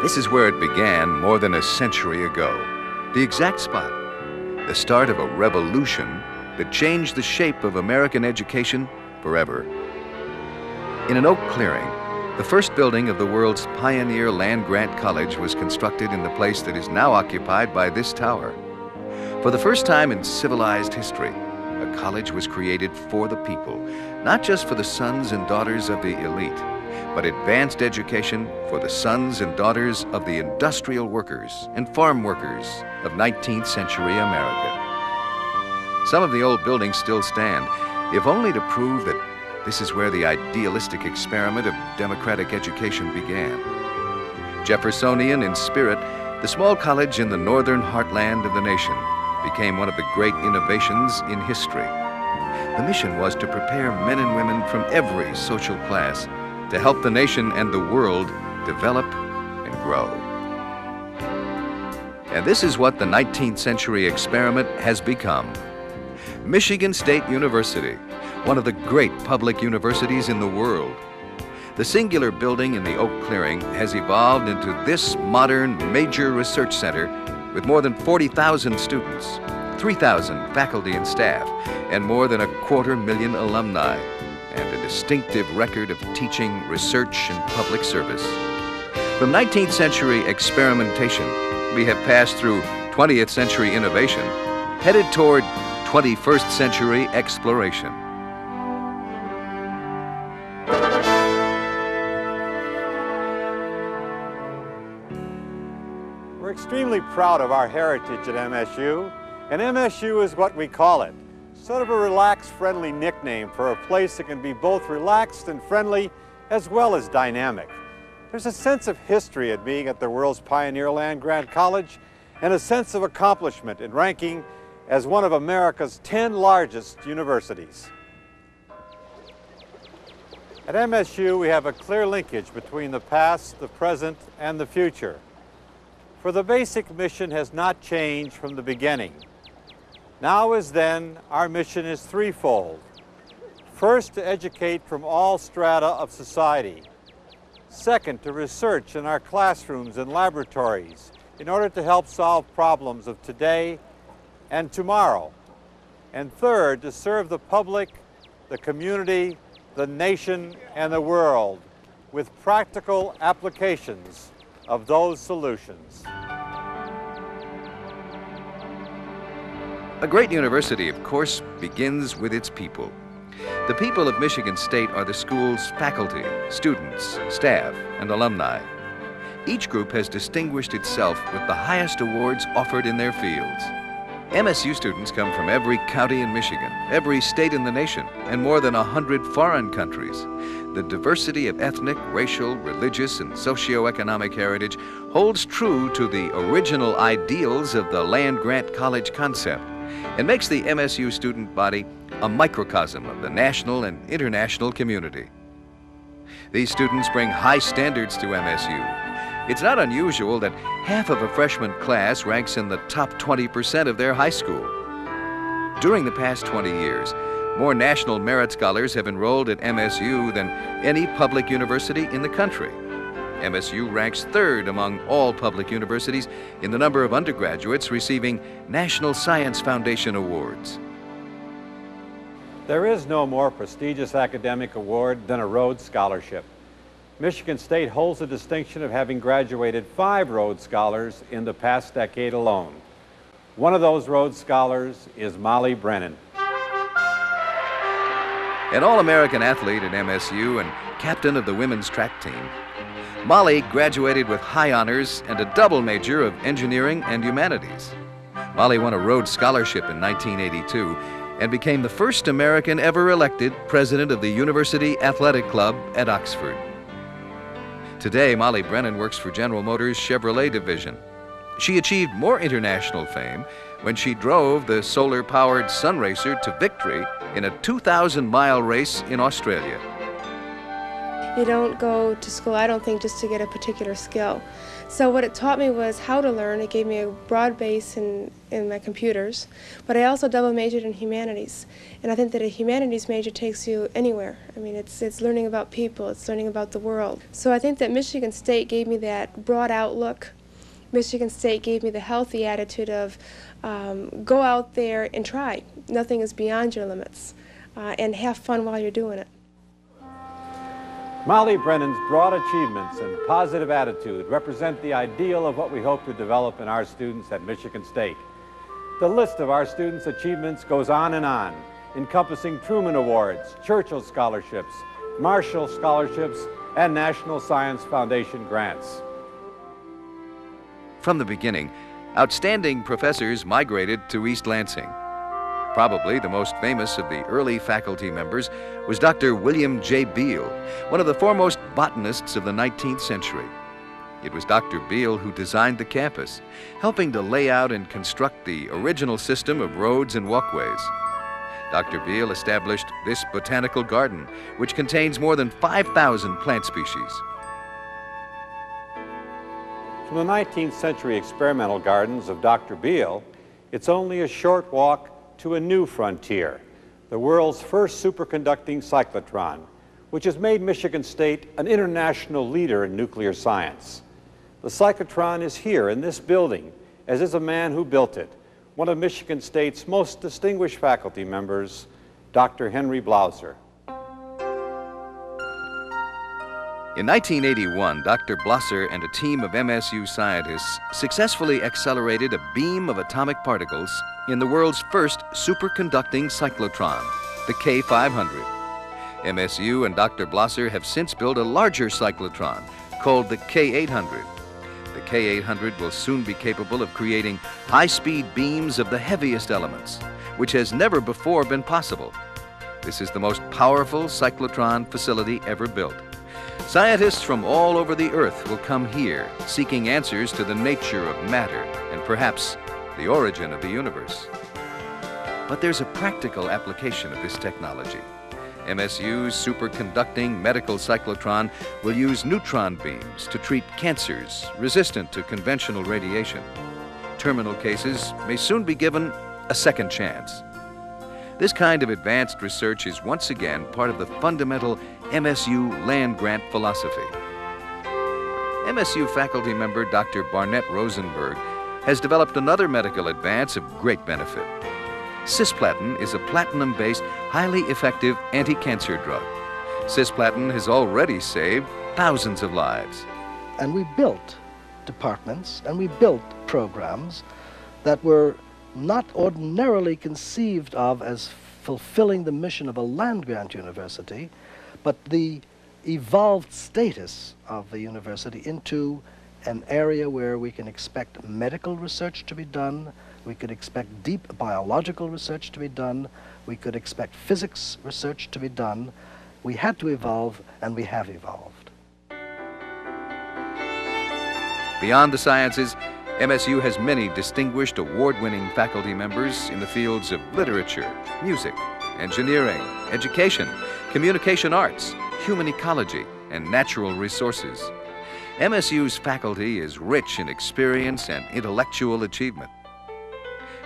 This is where it began more than a century ago. The exact spot, the start of a revolution that changed the shape of American education forever. In an oak clearing, the first building of the world's pioneer land-grant college was constructed in the place that is now occupied by this tower. For the first time in civilized history, a college was created for the people, not just for the sons and daughters of the elite, but advanced education for the sons and daughters of the industrial workers and farm workers of 19th century America. Some of the old buildings still stand, if only to prove that this is where the idealistic experiment of democratic education began. Jeffersonian in spirit, the small college in the northern heartland of the nation became one of the great innovations in history. The mission was to prepare men and women from every social class to help the nation and the world develop and grow. And this is what the 19th century experiment has become. Michigan State University, one of the great public universities in the world. The singular building in the oak clearing has evolved into this modern major research center with more than 40,000 students, 3,000 faculty and staff, and more than 250,000 alumni, and a distinctive record of teaching, research, and public service. From 19th century experimentation, we have passed through 20th century innovation, headed toward 21st century exploration. We're extremely proud of our heritage at MSU, and MSU is what we call it. Sort of a relaxed, friendly nickname for a place that can be both relaxed and friendly as well as dynamic. There's a sense of history at being at the world's pioneer land-grant college and a sense of accomplishment in ranking as one of America's 10 largest universities. At MSU, we have a clear linkage between the past, the present, and the future. For the basic mission has not changed from the beginning. Now as then, our mission is threefold. First, to educate from all strata of society. Second, to research in our classrooms and laboratories in order to help solve problems of today and tomorrow. And third, to serve the public, the community, the nation, and the world with practical applications of those solutions. A great university, of course, begins with its people. The people of Michigan State are the school's faculty, students, staff, and alumni. Each group has distinguished itself with the highest awards offered in their fields. MSU students come from every county in Michigan, every state in the nation, and more than 100 foreign countries. The diversity of ethnic, racial, religious, and socioeconomic heritage holds true to the original ideals of the land-grant college concept and makes the MSU student body a microcosm of the national and international community. These students bring high standards to MSU. It's not unusual that half of a freshman class ranks in the top 20% of their high school. During the past 20 years, more National Merit Scholars have enrolled at MSU than any public university in the country. MSU ranks third among all public universities in the number of undergraduates receiving National Science Foundation awards. There is no more prestigious academic award than a Rhodes Scholarship. Michigan State holds the distinction of having graduated 5 Rhodes Scholars in the past decade alone. One of those Rhodes Scholars is Molly Brennan. An All-American athlete at MSU and captain of the women's track team, Molly graduated with high honors and a double major of engineering and humanities. Molly won a Rhodes Scholarship in 1982 and became the first American ever elected president of the University Athletic Club at Oxford. Today, Molly Brennan works for General Motors' Chevrolet division. She achieved more international fame when she drove the solar-powered Sunracer to victory in a 2,000-mile race in Australia. You don't go to school, I don't think, just to get a particular skill. So what it taught me was how to learn. It gave me a broad base in my computers, but I also double majored in humanities. And I think that a humanities major takes you anywhere. I mean, it's learning about people, it's learning about the world. So I think that Michigan State gave me that broad outlook. Michigan State gave me the healthy attitude of go out there and try. Nothing is beyond your limits, and have fun while you're doing it. Molly Brennan's broad achievements and positive attitude represent the ideal of what we hope to develop in our students at Michigan State. The list of our students' achievements goes on, encompassing Truman Awards, Churchill Scholarships, Marshall Scholarships, and National Science Foundation grants. From the beginning, outstanding professors migrated to East Lansing. Probably the most famous of the early faculty members was Dr. William J. Beal, one of the foremost botanists of the 19th century. It was Dr. Beal who designed the campus, helping to lay out and construct the original system of roads and walkways. Dr. Beal established this botanical garden, which contains more than 5,000 plant species. From the 19th century experimental gardens of Dr. Beal, it's only a short walk to a new frontier, the world's first superconducting cyclotron, which has made Michigan State an international leader in nuclear science. The cyclotron is here in this building, as is a man who built it, one of Michigan State's most distinguished faculty members, Dr. Henry Blauser. In 1981, Dr. Blauser and a team of MSU scientists successfully accelerated a beam of atomic particles in the world's first superconducting cyclotron, the K500. MSU and Dr. Blauser have since built a larger cyclotron called the K800. The K800 will soon be capable of creating high-speed beams of the heaviest elements, which has never before been possible. This is the most powerful cyclotron facility ever built. Scientists from all over the Earth will come here, seeking answers to the nature of matter and perhaps the origin of the universe. But there's a practical application of this technology. MSU's superconducting medical cyclotron will use neutron beams to treat cancers resistant to conventional radiation. Terminal cases may soon be given a second chance. This kind of advanced research is once again part of the fundamental MSU land-grant philosophy. MSU faculty member Dr. Barnett Rosenberg has developed another medical advance of great benefit. Cisplatin is a platinum-based, highly effective anti-cancer drug. Cisplatin has already saved thousands of lives. And we built departments and we built programs that were not ordinarily conceived of as fulfilling the mission of a land-grant university, but the evolved status of the university into an area where we can expect medical research to be done, we could expect deep biological research to be done, we could expect physics research to be done. We had to evolve, and we have evolved. Beyond the sciences, MSU has many distinguished award-winning faculty members in the fields of literature, music, engineering, education, communication arts, human ecology, and natural resources. MSU's faculty is rich in experience and intellectual achievement.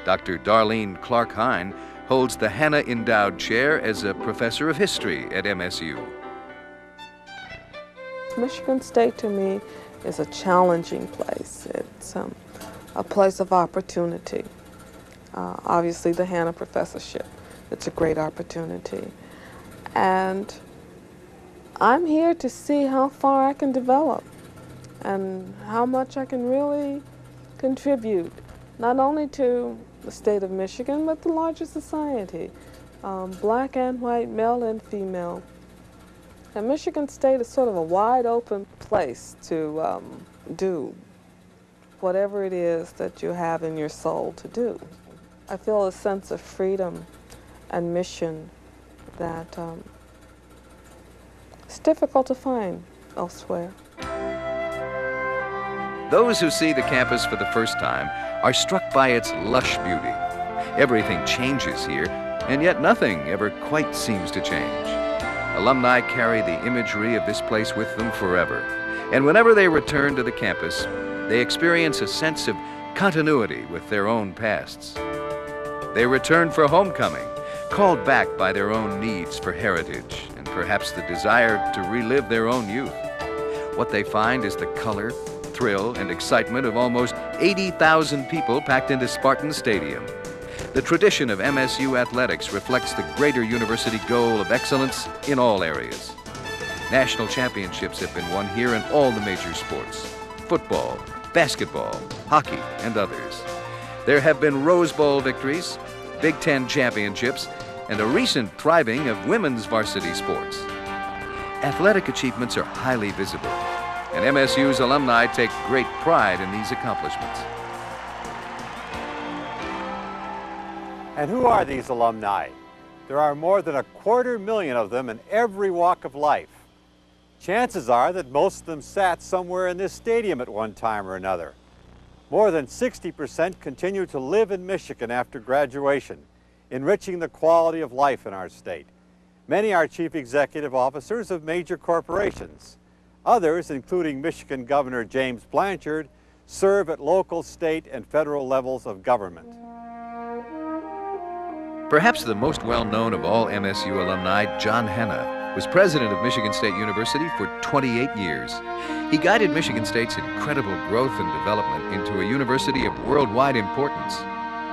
Dr. Darlene Clark-Hine holds the Hanna Endowed Chair as a professor of history at MSU. Michigan State to me is a challenging place. It's a place of opportunity. Obviously the Hanna Professorship, it's a great opportunity. And I'm here to see how far I can develop and how much I can really contribute, not only to the state of Michigan, but the larger society, black and white, male and female. And Michigan State is sort of a wide open place to do whatever it is that you have in your soul to do. I feel a sense of freedom and mission that it's difficult to find elsewhere. Those who see the campus for the first time are struck by its lush beauty. Everything changes here, and yet nothing ever quite seems to change. alumni carry the imagery of this place with them forever. And whenever they return to the campus, they experience a sense of continuity with their own pasts. They return for homecoming, called back by their own needs for heritage and perhaps the desire to relive their own youth. What they find is the color, thrill, and excitement of almost 80,000 people packed into Spartan Stadium. The tradition of MSU athletics reflects the greater university goal of excellence in all areas. National championships have been won here in all the major sports: football, basketball, hockey, and others. There have been Rose Bowl victories, Big Ten championships, and a recent thriving of women's varsity sports. Athletic achievements are highly visible, and MSU's alumni take great pride in these accomplishments. And who are these alumni? There are more than 250,000 of them in every walk of life. Chances are that most of them sat somewhere in this stadium at one time or another. More than 60% continue to live in Michigan after graduation, enriching the quality of life in our state. Many are chief executive officers of major corporations. Others, including Michigan Governor James Blanchard, serve at local, state, and federal levels of government. Perhaps the most well-known of all MSU alumni, John Hanna, was president of Michigan State University for 28 years. He guided Michigan State's incredible growth and development into a university of worldwide importance.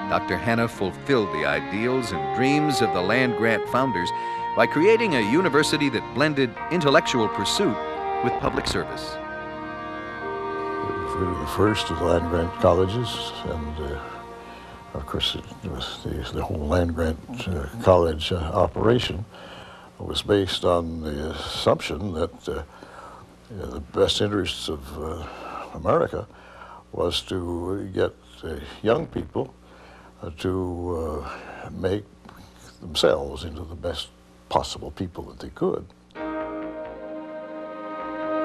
Dr. Hanna fulfilled the ideals and dreams of the land-grant founders by creating a university that blended intellectual pursuit with public service. We were the first of the land-grant colleges, and of course it was the whole land-grant college operation was based on the assumption that the best interests of America was to get young people to make themselves into the best possible people that they could.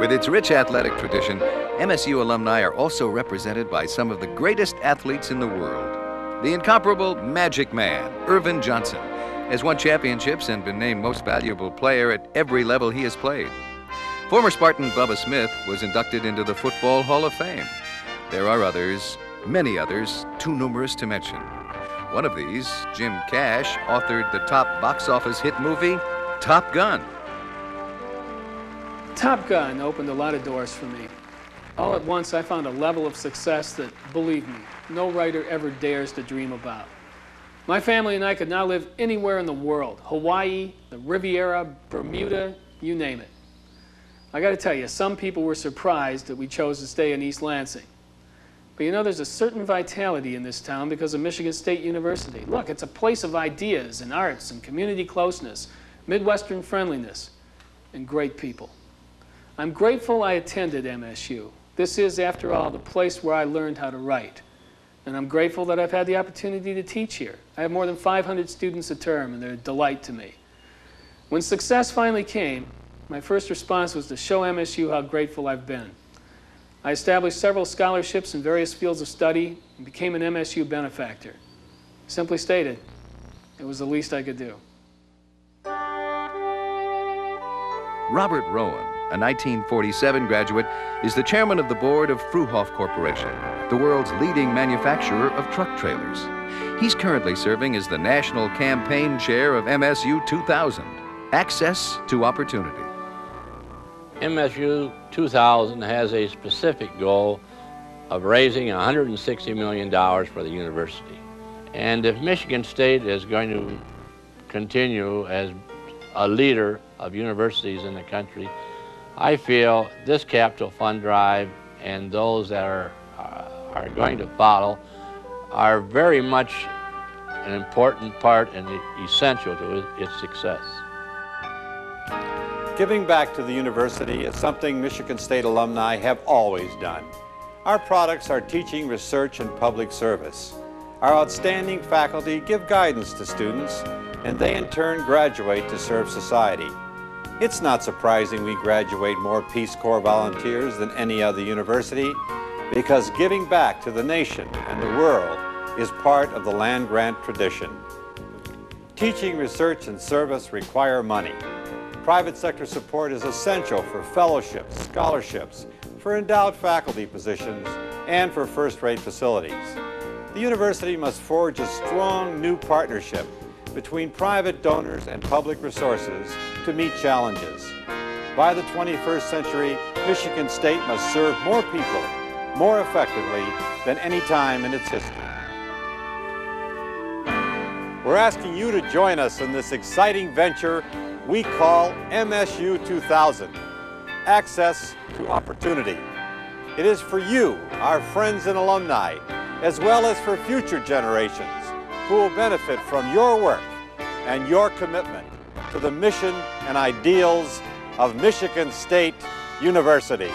With its rich athletic tradition, MSU alumni are also represented by some of the greatest athletes in the world. The incomparable Magic Man, Irvin Johnson, has won championships and been named most valuable player at every level he has played. Former Spartan Bubba Smith was inducted into the Football Hall of Fame. There are others, many others, too numerous to mention. One of these, Jim Cash, authored the top box office hit movie, Top Gun. Top Gun opened a lot of doors for me. All at once, I found a level of success that, believe me, no writer ever dares to dream about. My family and I could now live anywhere in the world: Hawaii, the Riviera, Bermuda, you name it. I got to tell you, some people were surprised that we chose to stay in East Lansing. But you know, there's a certain vitality in this town because of Michigan State University. Look, it's a place of ideas and arts and community closeness, Midwestern friendliness, and great people. I'm grateful I attended MSU. This is, after all, the place where I learned how to write. And I'm grateful that I've had the opportunity to teach here. I have more than 500 students a term, and they're a delight to me. When success finally came, my first response was to show MSU how grateful I've been. I established several scholarships in various fields of study and became an MSU benefactor. Simply stated, it was the least I could do. Robert Rowan, a 1947 graduate, is the chairman of the board of Fruhoff Corporation, the world's leading manufacturer of truck trailers. He's currently serving as the national campaign chair of MSU 2000, Access to Opportunity. MSU 2000 has a specific goal of raising $160 million for the university. And if Michigan State is going to continue as a leader of universities in the country, I feel this capital fund drive and those that are going to follow are very much an important part and essential to its success. Giving back to the university is something Michigan State alumni have always done. Our products are teaching, research, and public service. Our outstanding faculty give guidance to students, and they in turn graduate to serve society. It's not surprising we graduate more Peace Corps volunteers than any other university, because giving back to the nation and the world is part of the land-grant tradition. Teaching, research, and service require money. Private sector support is essential for fellowships, scholarships, for endowed faculty positions, and for first-rate facilities. The university must forge a strong new partnership between private donors and public resources to meet challenges. By the 21st century, Michigan State must serve more people more effectively than any time in its history. We're asking you to join us in this exciting venture we call MSU 2000, Access to Opportunity. It is for you, our friends and alumni, as well as for future generations who will benefit from your work and your commitment to the mission and ideals of Michigan State University.